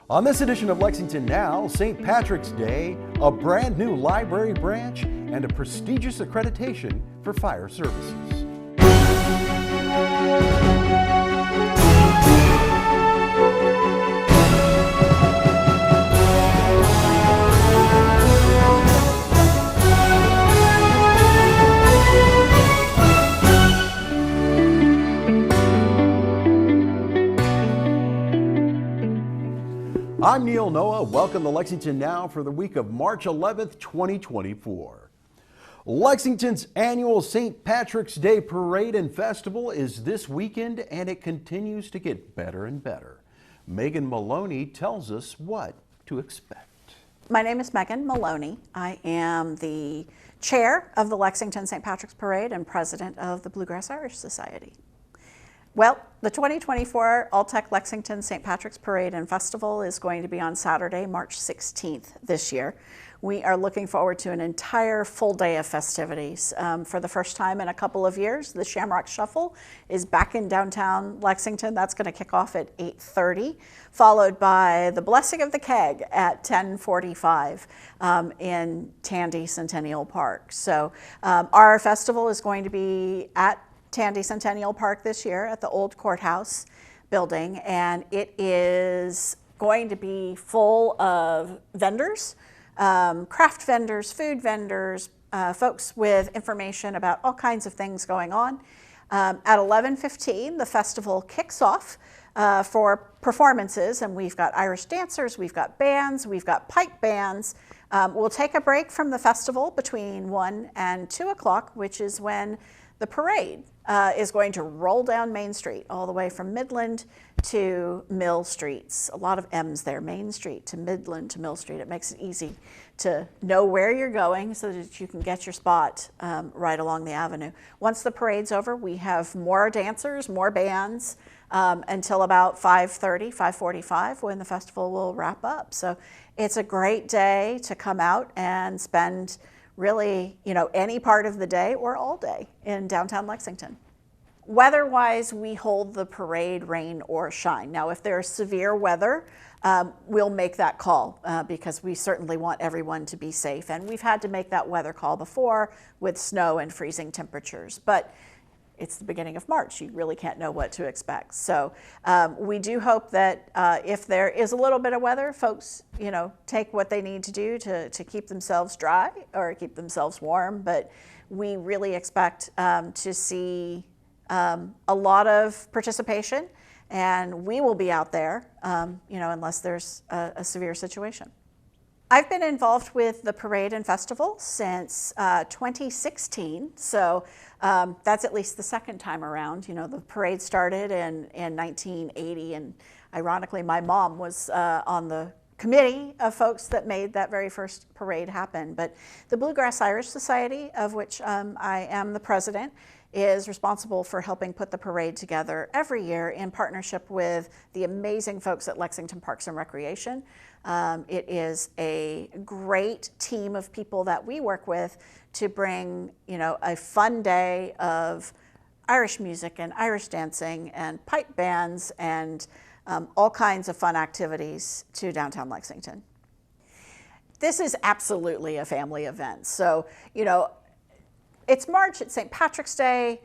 On this edition of Lexington Now, St. Patrick's Day, a brand new library branch, and a prestigious accreditation for fire services. I'm Neil Noah. Welcome to Lexington Now for the week of March 11th, 2024. Lexington's annual St. Patrick's Day Parade and Festival is this weekend, and it continues to get better and better. Megan Maloney tells us what to expect. My name is Megan Maloney. I am the chair of the Lexington St. Patrick's Parade and president of the Bluegrass Irish Society. Well, the 2024 Alltech Lexington St. Patrick's Parade and Festival is going to be on Saturday, March 16th this year. We are looking forward to an entire full day of festivities. For the first time in a couple of years, the Shamrock Shuffle is back in downtown Lexington. That's going to kick off at 8:30, followed by the Blessing of the Keg at 10:45 in Tandy Centennial Park. So our festival is going to be at Tandy Centennial Park this year at the old courthouse building, and it is going to be full of vendors, craft vendors, food vendors, folks with information about all kinds of things going on. At 11:15, the festival kicks off for performances, and we've got Irish dancers, we've got bands, we've got pipe bands. We'll take a break from the festival between 1 and 2 o'clock, which is when the parade is going to roll down Main Street all the way from Midland to Mill Streets. A lot of M's there, Main Street to Midland to Mill Street. It makes it easy to know where you're going so that you can get your spot right along the avenue. Once the parade's over, we have more dancers, more bands until about 5:30, 5:45 when the festival will wrap up. So it's a great day to come out and spend really, any part of the day or all day in downtown Lexington. Weather-wise, we hold the parade rain or shine. Now, if there's severe weather, we'll make that call because we certainly want everyone to be safe. And we've had to make that weather call before with snow and freezing temperatures. But it's the beginning of March. You really can't know what to expect. So we do hope that if there is a little bit of weather, folks, take what they need to do to keep themselves dry or keep themselves warm. But we really expect to see a lot of participation, and we will be out there, unless there's a severe situation. I've been involved with the parade and festival since 2016, so that's at least the second time around. The parade started in 1980, and ironically, my mom was on the committee of folks that made that very first parade happen. But the Bluegrass Irish Society, of which I am the president, is responsible for helping put the parade together every year in partnership with the amazing folks at Lexington Parks and Recreation. It is a great team of people that we work with to bring, a fun day of Irish music and Irish dancing and pipe bands and all kinds of fun activities to downtown Lexington. This is absolutely a family event. So, it's March, it's St. Patrick's Day.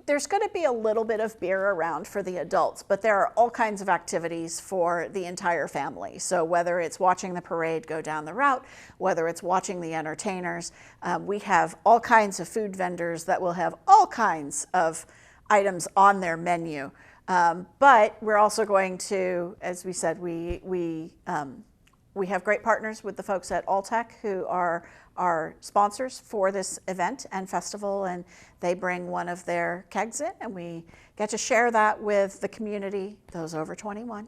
There's going to be a little bit of beer around for the adults, but there are all kinds of activities for the entire family. So whether it's watching the parade go down the route, whether it's watching the entertainers, we have all kinds of food vendors that will have all kinds of items on their menu. But we're also going to, as we said, we have great partners with the folks at Alltech who are our sponsors for this event and festival, and they bring one of their kegs in, and we get to share that with the community, those over 21,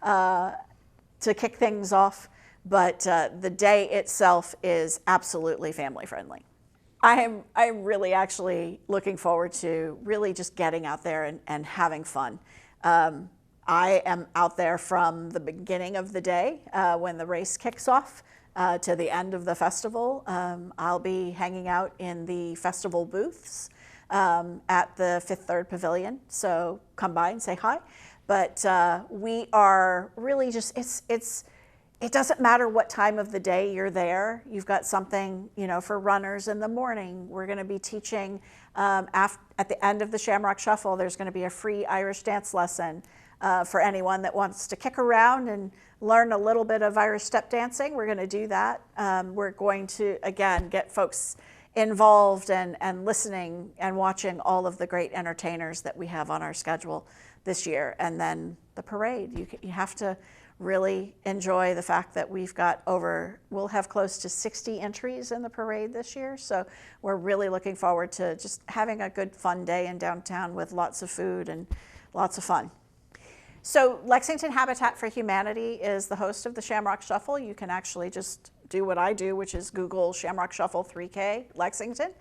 to kick things off. But the day itself is absolutely family friendly. I'm really actually looking forward to really just getting out there and having fun. I am out there from the beginning of the day when the race kicks off to the end of the festival. I'll be hanging out in the festival booths at the Fifth Third Pavilion, so come by and say hi. But we are really just, it doesn't matter what time of the day you're there. You've got something, for runners in the morning. We're going to be teaching at the end of the Shamrock Shuffle, there's going to be a free Irish dance lesson for anyone that wants to kick around and learn a little bit of Irish step dancing. We're going to do that. We're going to, again, get folks involved and listening and watching all of the great entertainers that we have on our schedule this year. And then the parade, you have to really enjoy the fact that we'll have close to 60 entries in the parade this year. So we're really looking forward to just having a good fun day in downtown with lots of food and lots of fun. So Lexington Habitat for Humanity is the host of the Shamrock Shuffle. You can actually just do what I do, which is Google Shamrock Shuffle 3K Lexington,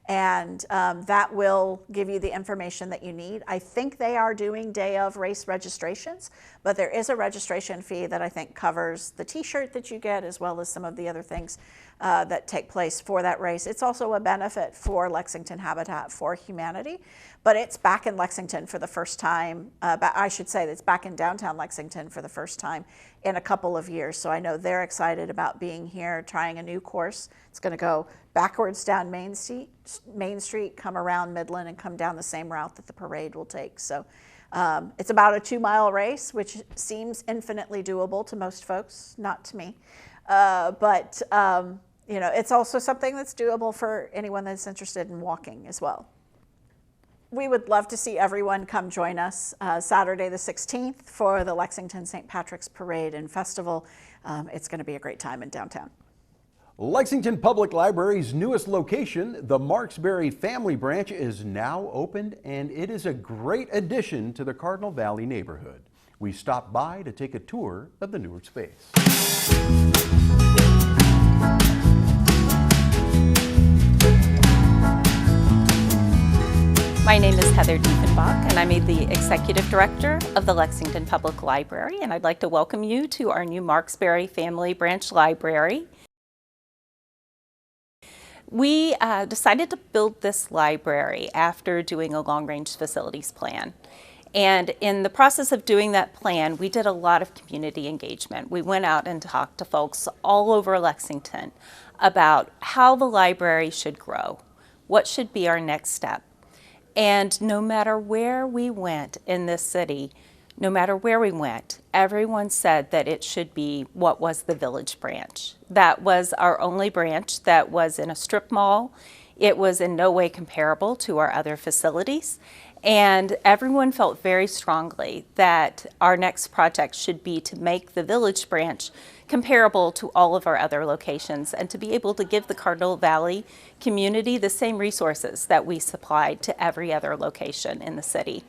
and that will give you the information that you need. I think they are doing day of race registrations, but there is a registration fee that I think covers the t-shirt that you get, as well as some of the other things that take place for that race. It's also a benefit for Lexington Habitat for Humanity, but it's back in Lexington for the first time. I should say that it's back in downtown Lexington for the first time in a couple of years. So I know they're excited about being here, trying a new course. It's going to go backwards down Main Street, come around Midland, and come down the same route that the parade will take. So it's about a 2-mile race, which seems infinitely doable to most folks, not to me. But it's also something that's doable for anyone that's interested in walking as well. We would love to see everyone come join us Saturday the 16th for the Lexington St. Patrick's Parade and Festival. It's going to be a great time in downtown. Lexington Public Library's newest location, the Marksberry Family Branch, is now opened, and it is a great addition to the Cardinal Valley neighborhood. We stopped by to take a tour of the newer space. My name is Heather Diefenbach, and I'm the Executive Director of the Lexington Public Library, and I'd like to welcome you to our new Marksberry Family Branch Library. We decided to build this library after doing a long-range facilities plan. And in the process of doing that plan, we did a lot of community engagement. We went out and talked to folks all over Lexington about how the library should grow, what should be our next step. And no matter where we went in this city, no matter where we went, everyone said that it should be what was the Village branch. That was our only branch that was in a strip mall. It was in no way comparable to our other facilities. And everyone felt very strongly that our next project should be to make the Village branch comparable to all of our other locations and to be able to give the Cardinal Valley community the same resources that we supplied to every other location in the city.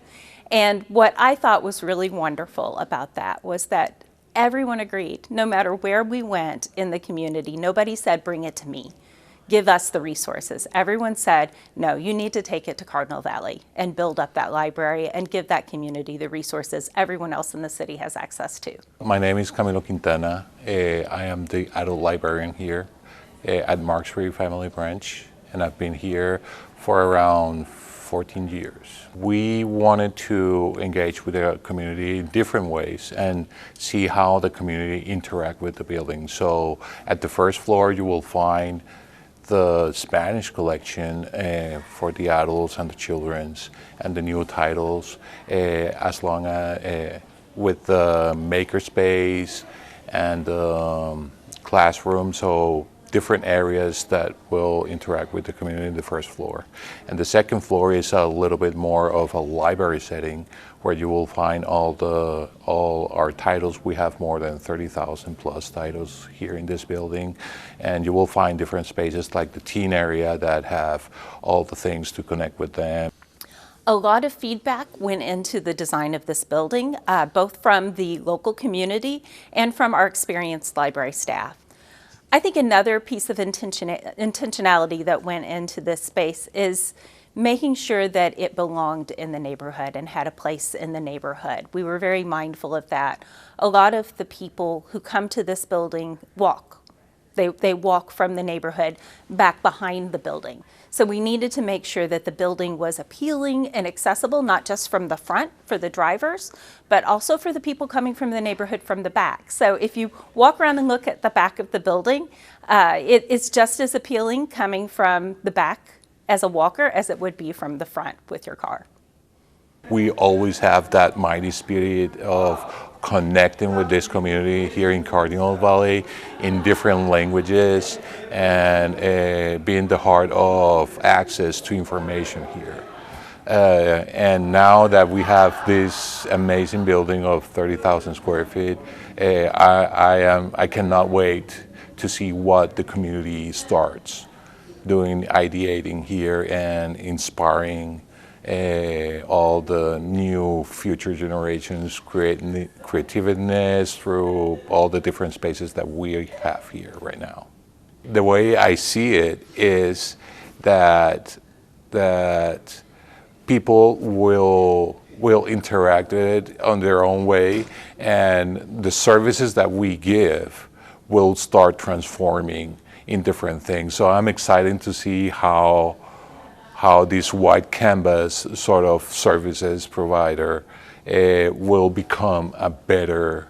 And what I thought was really wonderful about that was that everyone agreed, no matter where we went in the community, nobody said, bring it to me, give us the resources. Everyone said, no, you need to take it to Cardinal Valley and build up that library and give that community the resources everyone else in the city has access to. My name is Camilo Quintana. I am the adult librarian here at Marksberry Family Branch, and I've been here for around 14 years. We wanted to engage with the community in different ways and see how the community interact with the building. So at the first floor you will find the Spanish collection for the adults and the children's and the new titles, as long as with the makerspace and the classroom. So different areas that will interact with the community in the first floor. And the second floor is a little bit more of a library setting where you will find all our titles. We have more than 30,000 plus titles here in this building. And you will find different spaces like the teen area that have all the things to connect with them. A lot of feedback went into the design of this building, both from the local community and from our experienced library staff. I think another piece of intentionality that went into this space is making sure that it belonged in the neighborhood and had a place in the neighborhood. We were very mindful of that. A lot of the people who come to this building walk. They walk from the neighborhood back behind the building. So we needed to make sure that the building was appealing and accessible, not just from the front for the drivers, but also for the people coming from the neighborhood from the back. So if you walk around and look at the back of the building, it's just as appealing coming from the back as a walker as it would be from the front with your car. We always have that mighty spirit of connecting with this community here in Cardinal Valley in different languages and being the heart of access to information here. And now that we have this amazing building of 30,000 square feet, I cannot wait to see what the community starts doing, ideating here and inspiring all the new future generations, creativeness through all the different spaces that we have here right now. The way I see it is that people will interact with it on their own way, and the services that we give will start transforming in different things. So I'm excited to see how this white canvas sort of services provider will become a better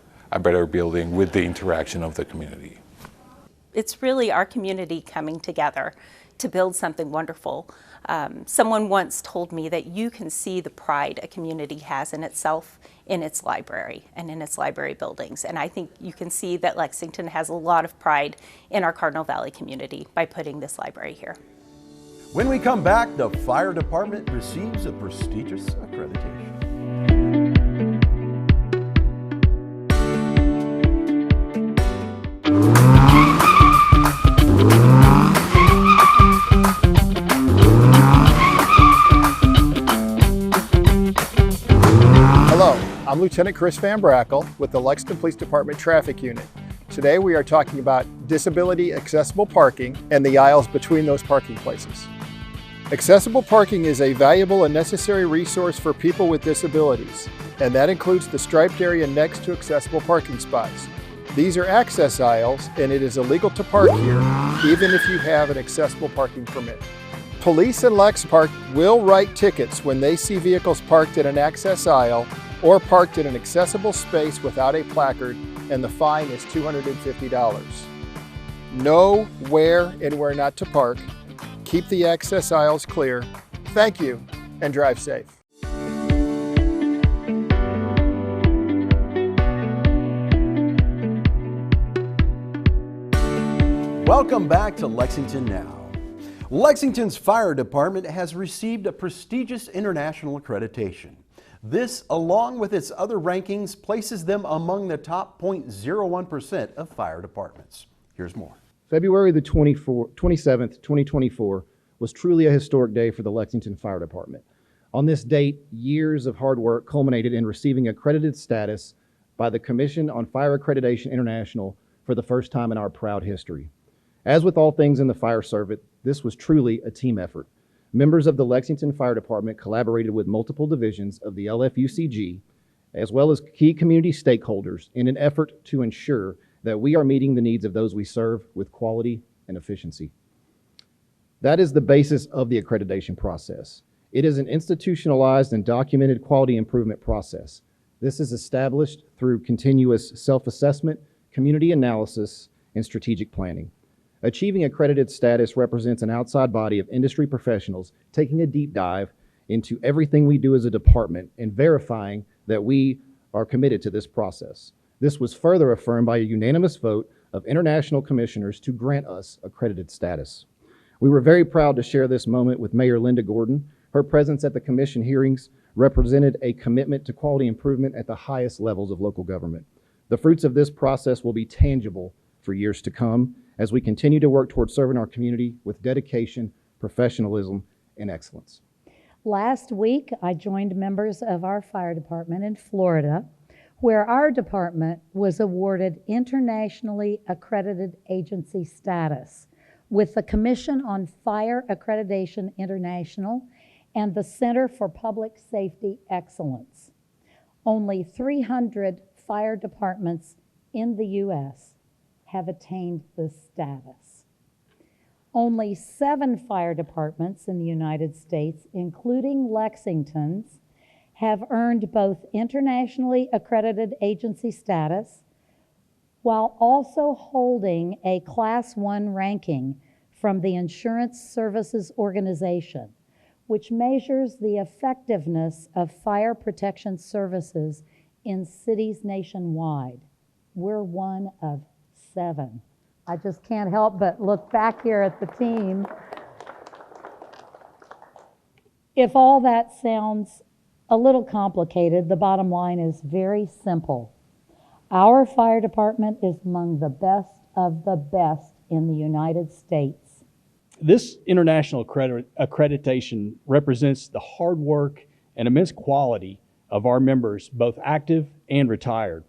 building with the interaction of the community. It's really our community coming together to build something wonderful. Someone once told me that you can see the pride a community has in itself in its library and in its library buildings. And I think you can see that Lexington has a lot of pride in our Cardinal Valley community by putting this library here. When we come back, the fire department receives a prestigious accreditation. Hello, I'm Lieutenant Chris Van Brackle with the Lexington Police Department Traffic Unit. Today we are talking about disability accessible parking and the aisles between those parking places. Accessible parking is a valuable and necessary resource for people with disabilities, and that includes the striped area next to accessible parking spots. These are access aisles, and it is illegal to park here, even if you have an accessible parking permit. Police and LexPark will write tickets when they see vehicles parked in an access aisle or parked in an accessible space without a placard, and the fine is $250. Know where and where not to park. Keep the access aisles clear. Thank you, and drive safe. Welcome back to Lexington Now. Lexington's fire department has received a prestigious international accreditation. This, along with its other rankings, places them among the top 0.01% of fire departments. Here's more. February the 27th, 2024 was truly a historic day for the Lexington Fire Department. On this date, years of hard work culminated in receiving accredited status by the Commission on Fire Accreditation International for the first time in our proud history. As with all things in the fire service, this was truly a team effort. Members of the Lexington Fire Department collaborated with multiple divisions of the LFUCG, as well as key community stakeholders in an effort to ensure that we are meeting the needs of those we serve with quality and efficiency. That is the basis of the accreditation process. It is an institutionalized and documented quality improvement process. This is established through continuous self-assessment, community analysis, and strategic planning. Achieving accredited status represents an outside body of industry professionals taking a deep dive into everything we do as a department and verifying that we are committed to this process. This was further affirmed by a unanimous vote of international commissioners to grant us accredited status. We were very proud to share this moment with Mayor Linda Gordon. Her presence at the commission hearings represented a commitment to quality improvement at the highest levels of local government. The fruits of this process will be tangible for years to come as we continue to work towards serving our community with dedication, professionalism, and excellence. Last week, I joined members of our fire department in Florida, where our department was awarded internationally accredited agency status with the Commission on Fire Accreditation International and the Center for Public Safety Excellence. Only 300 fire departments in the U.S. have attained this status. Only 7 fire departments in the United States, including Lexington's, have earned both internationally accredited agency status while also holding a Class 1 ranking from the Insurance Services Organization, which measures the effectiveness of fire protection services in cities nationwide. We're one of 7. I just can't help but look back here at the team. If all that sounds a little complicated, the bottom line is very simple. Our fire department is among the best of the best in the United States. This international accreditation represents the hard work and immense quality of our members, both active and retired.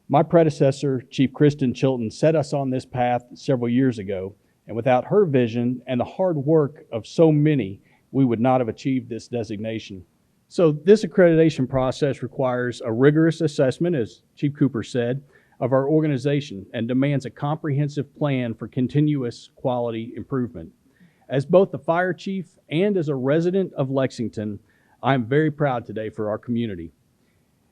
My predecessor, Chief Kristen Chilton, set us on this path several years ago, and without her vision and the hard work of so many, we would not have achieved this designation. So this accreditation process requires a rigorous assessment, as Chief Cooper said, of our organization and demands a comprehensive plan for continuous quality improvement. As both the fire chief and as a resident of Lexington, I am very proud today for our community.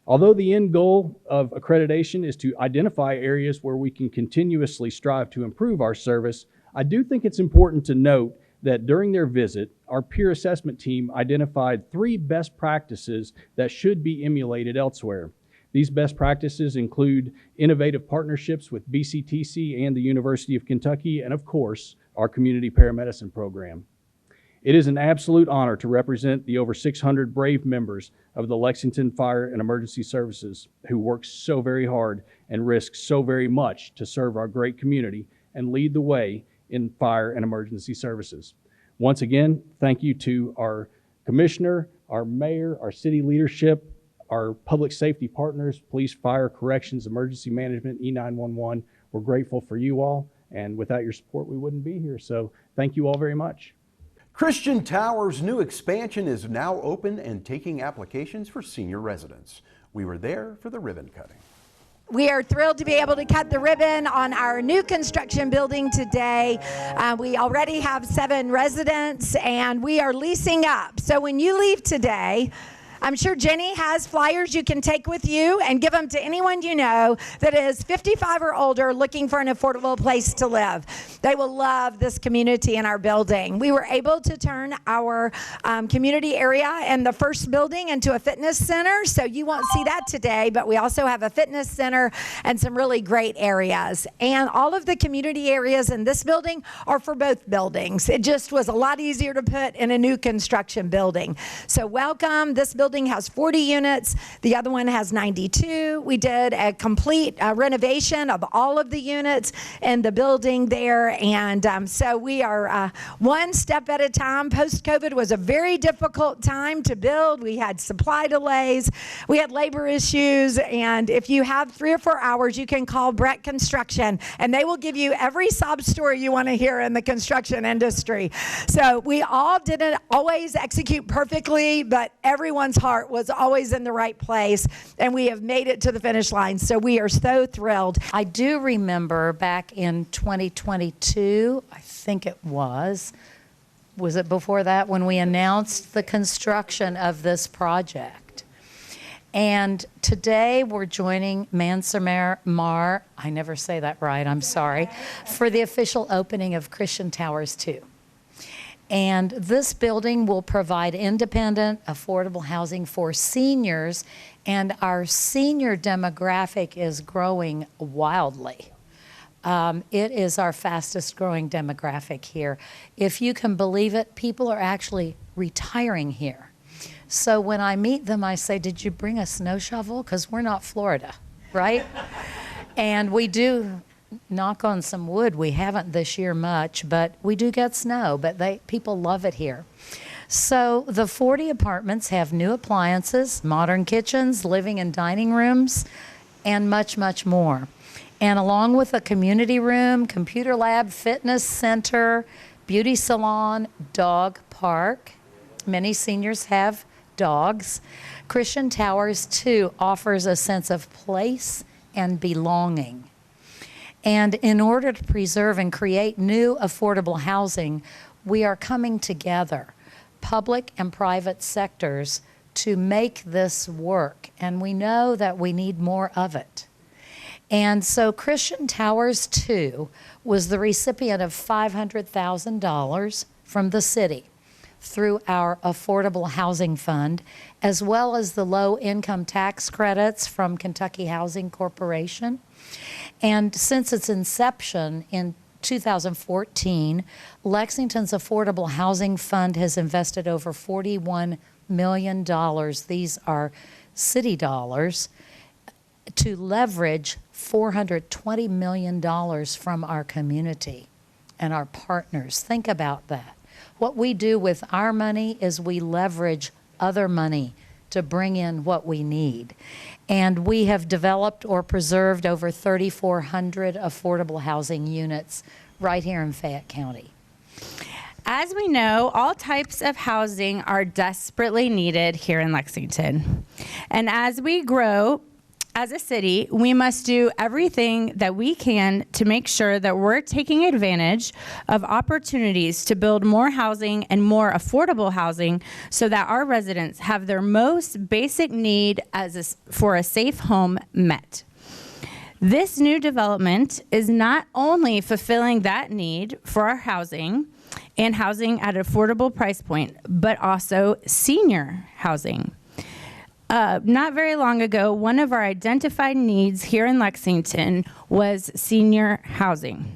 Although the end goal of accreditation is to identify areas where we can continuously strive to improve our service, I do think it's important to note that during their visit, our peer assessment team identified 3 best practices that should be emulated elsewhere. These best practices include innovative partnerships with BCTC and the University of Kentucky, and of course, our community paramedicine program. It is an absolute honor to represent the over 600 brave members of the Lexington Fire and Emergency Services who work so very hard and risk so very much to serve our great community and lead the way in fire and emergency services. Once again, thank you to our commissioner, our mayor, our city leadership, our public safety partners, police, fire, corrections, emergency management, E911. We're grateful for you all, and without your support, we wouldn't be here. So thank you all very much. Christian Tower's new expansion is now open and taking applications for senior residents. We were there for the ribbon cutting. We are thrilled to be able to cut the ribbon on our new construction building today. We already have 7 residents and we are leasing up. So when you leave today, I'm sure Jenny has flyers you can take with you and give them to anyone you know that is 55 or older looking for an affordable place to live. They will love this community in our building. We were able to turn our community area in the first building into a fitness center, so you won't see that today, but we also have a fitness center and some really great areas. And all of the community areas in this building are for both buildings. It just was a lot easier to put in a new construction building. So welcome. This building has 40 units. The other one has 92. We did a complete renovation of all of the units in the building there. And so we are one step at a time. Post-COVID was a very difficult time to build. We had supply delays. We had labor issues. And if you have 3 or 4 hours, you can call Brett Construction and they will give you every sob story you want to hear in the construction industry. So we all didn't always execute perfectly, but everyone's heart was always in the right place, and we have made it to the finish line. So we are so thrilled. I do remember back in 2022, I think it was it before that, when we announced the construction of this project. And today we're joining Mansour Mar, I never say that right, I'm sorry, for the official opening of Christian Towers 2. And this building will provide independent, affordable housing for seniors, and our senior demographic is growing wildly. It is our fastest growing demographic here. If you can believe it, people are actually retiring here. So when I meet them, I say, did you bring a snow shovel? Because we're not Florida, right? And we do, knock on some wood, we haven't this year much, but we do get snow, but people love it here. So the 40 apartments have new appliances, modern kitchens, living and dining rooms, and much, much more. And along with a community room, computer lab, fitness center, beauty salon, dog park. Many seniors have dogs. Christian Towers 2 offers a sense of place and belonging. And in order to preserve and create new affordable housing, we are coming together, public and private sectors, to make this work. And we know that we need more of it. And so Christian Towers 2 was the recipient of $500,000 from the city through our Affordable Housing Fund, as well as the low income tax credits from Kentucky Housing Corporation. And since its inception in 2014, Lexington's Affordable Housing Fund has invested over $41 million. These are city dollars, to leverage $420 million from our community and our partners. Think about that. What we do with our money is we leverage other money to bring in what we need. And we have developed or preserved over 3,400 affordable housing units right here in Fayette County. As we know, all types of housing are desperately needed here in Lexington. And as we grow as a city, we must do everything that we can to make sure that we're taking advantage of opportunities to build more housing and more affordable housing so that our residents have their most basic need for a safe home met. This new development is not only fulfilling that need for our housing and housing at an affordable price point, but also senior housing. Not very long ago, one of our identified needs here in Lexington was senior housing.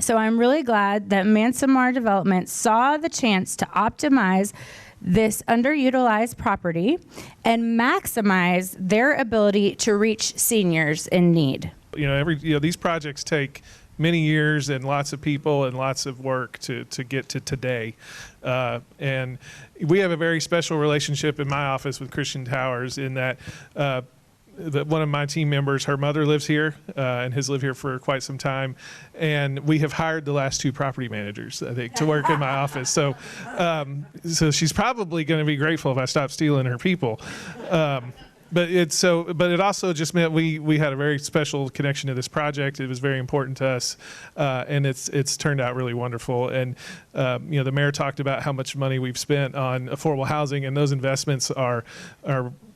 So I'm really glad that Mansamar Development saw the chance to optimize this underutilized property and maximize their ability to reach seniors in need. These projects take many years and lots of people and lots of work to get to today. And we have a very special relationship in my office with Christian Towers in that one of my team members, her mother lives here and has lived here for quite some time. And we have hired the last 2 property managers, I think, to work in my office. So she's probably going to be grateful if I stop stealing her people. But it also just meant we had a very special connection to this project. It was very important to us, and it's turned out really wonderful. And the mayor talked about how much money we've spent on affordable housing, and those investments are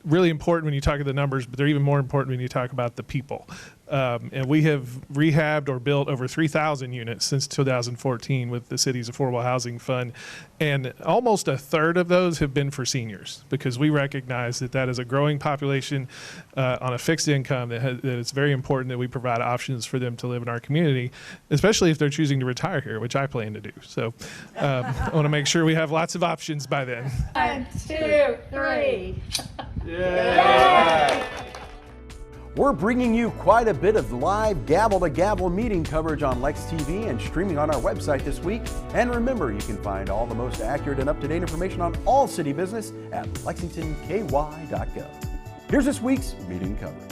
really important when you talk about the numbers, but they're even more important when you talk about the people. And we have rehabbed or built over 3,000 units since 2014 with the city's Affordable Housing Fund. And almost a third of those have been for seniors, because we recognize that is a growing population on a fixed income that it's very important that we provide options for them to live in our community, especially if they're choosing to retire here, which I plan to do. So I want to make sure we have lots of options by then. 1, 2, 3. Yeah. We're bringing you quite a bit of live gavel-to-gavel meeting coverage on Lex TV and streaming on our website this week. And remember, you can find all the most accurate and up-to-date information on all city business at lexingtonky.gov. Here's this week's meeting coverage.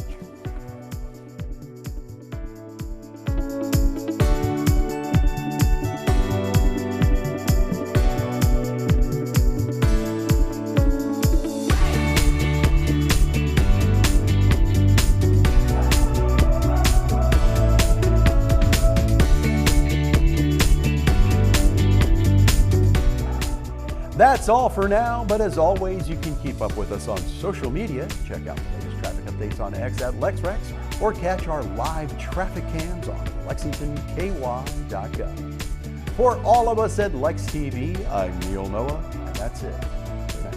That's all for now, but as always, you can keep up with us on social media. Check out the latest traffic updates on X at LexRex, or catch our live traffic cams on lexingtonky.gov. For all of us at Lex TV, I'm Neil Noah, and that's it for now.